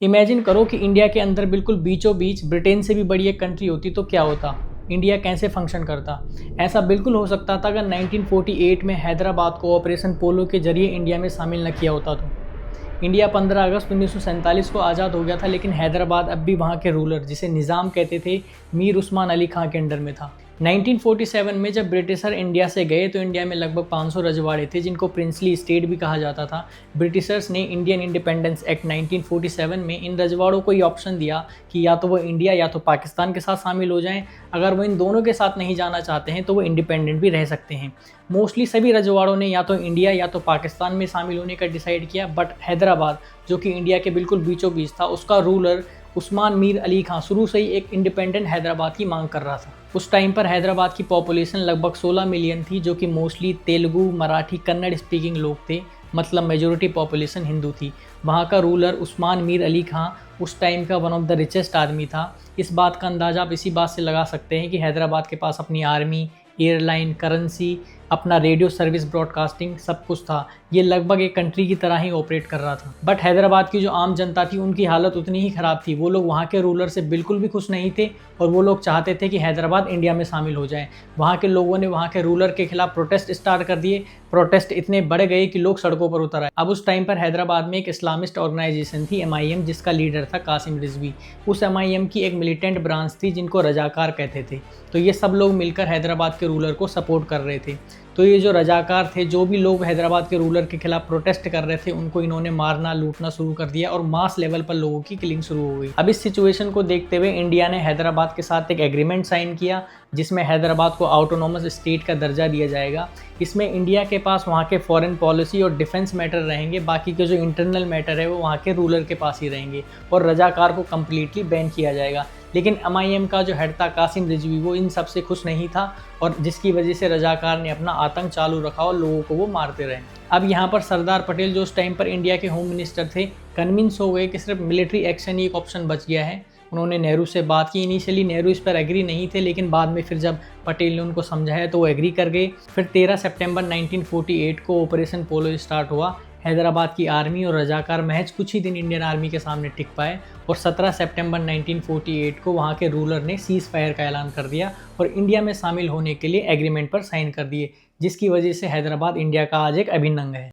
Imagine करो कि India के अंदर बिल्कुल बीचों बीच ब्रिटेन से भी बड़ी एक कंट्री होती तो क्या होता, इंडिया कैसे फंक्शन करता। ऐसा बिल्कुल हो सकता था अगर 1948 में हैदराबाद को ऑपरेशन पोलो के जरिए इंडिया में शामिल न किया होता तो। इंडिया 15 अगस्त 1947 को आज़ाद हो गया था, लेकिन हैदराबाद अब भी वहाँ के रूलर, जिसे निज़ाम कहते थे, मीर उस्मान अली खां के अंडर में था। 1947 में जब ब्रिटिशर इंडिया से गए तो इंडिया में लगभग 500 रजवाड़े थे, जिनको प्रिंसली स्टेट भी कहा जाता था। ब्रिटिशर्स ने इंडियन इंडिपेंडेंस एक्ट 1947 में इन रजवाड़ों को ये ऑप्शन दिया कि या तो वो इंडिया या तो पाकिस्तान के साथ शामिल हो जाएं। अगर वो इन दोनों के साथ नहीं जाना चाहते हैं तो वो इंडिपेंडेंट भी रह सकते हैं। मोस्टली सभी रजवाड़ों ने या तो इंडिया या तो पाकिस्तान में शामिल होने का डिसाइड किया, बट हैदराबाद, जो कि इंडिया के बिल्कुल बीचों बीच था, उसका रूलर उस्मान मीर अली खां शुरू से ही एक इंडिपेंडेंट हैदराबाद की मांग कर रहा था। उस टाइम पर हैदराबाद की पॉपुलेशन लगभग 16 मिलियन थी, जो कि मोस्टली तेलुगु, मराठी, कन्नड़ स्पीकिंग लोग थे, मतलब मेजोरिटी पॉपुलेशन हिंदू थी। वहाँ का रूलर उस्मान मीर अली खां उस टाइम का वन ऑफ द रिचेस्ट आदमी था। इस बात का अंदाज़ा आप इसी बात से लगा सकते हैं कि हैदराबाद के पास अपनी आर्मी, एयरलाइन, करेंसी, अपना रेडियो सर्विस, ब्रॉडकास्टिंग, सब कुछ था। ये लगभग एक कंट्री की तरह ही ऑपरेट कर रहा था। बट हैदराबाद की जो आम जनता थी, उनकी हालत उतनी ही ख़राब थी। वो लोग वहाँ के रूलर से बिल्कुल भी खुश नहीं थे और वो लोग चाहते थे कि हैदराबाद इंडिया में शामिल हो जाए। वहाँ के लोगों ने वहाँ के रूलर के खिलाफ प्रोटेस्ट स्टार्ट कर दिए। प्रोटेस्ट इतने बढ़ गए कि लोग सड़कों पर उतर आए। अब उस टाइम पर हैदराबाद में एक इस्लामिस्ट ऑर्गेनाइजेशन थी, MIM, जिसका लीडर था कासिम रिजवी। उस MIM की एक मिलिटेंट ब्रांच थी जिनको रजाकार कहते थे। तो ये सब लोग मिलकर हैदराबाद के रूलर को सपोर्ट कर रहे थे। तो ये जो रजाकार थे, जो भी लोग हैदराबाद के रूलर के खिलाफ प्रोटेस्ट कर रहे थे, उनको इन्होंने मारना, लूटना शुरू कर दिया और मास लेवल पर लोगों की किलिंग शुरू हो गई। अब इस सिचुएशन को देखते हुए इंडिया ने हैदराबाद के साथ एक एग्रीमेंट साइन किया, जिसमें हैदराबाद को ऑटोनोमस स्टेट का दर्जा दिया जाएगा। इसमें इंडिया के पास वहाँ के फॉरेन पॉलिसी और डिफेंस मैटर रहेंगे, बाकी के जो इंटरनल मैटर है वो वहाँ के रूलर के पास ही रहेंगे, और रजाकार को कम्प्लीटली बैन किया जाएगा। लेकिन MIM का जो हेड था कासिम रिजवी, वो इन सब से खुश नहीं था, और जिसकी वजह से रजाकार ने अपना आतंक चालू रखा और लोगों को वो मारते रहे। अब यहाँ पर सरदार पटेल, जो उस टाइम पर इंडिया के होम मिनिस्टर थे, कन्विंस हो गए कि सिर्फ मिलिट्री एक्शन ही एक ऑप्शन बच गया है। उन्होंने नेहरू से बात की। इनिशियली नेहरू इस पर एग्री नहीं थे, लेकिन बाद में फिर जब पटेल ने उनको समझाया तो वो एग्री कर गए। फिर 13 सितंबर 1948 को ऑपरेशन पोलो स्टार्ट हुआ। हैदराबाद की आर्मी और रजाकार महज कुछ ही दिन इंडियन आर्मी के सामने टिक पाए, और 17 सितंबर 1948 को वहाँ के रूलर ने सीज़ फायर का ऐलान कर दिया और इंडिया में शामिल होने के लिए एग्रीमेंट पर साइन कर दिए, जिसकी वजह से हैदराबाद इंडिया का आज एक अभिन्न अंग है।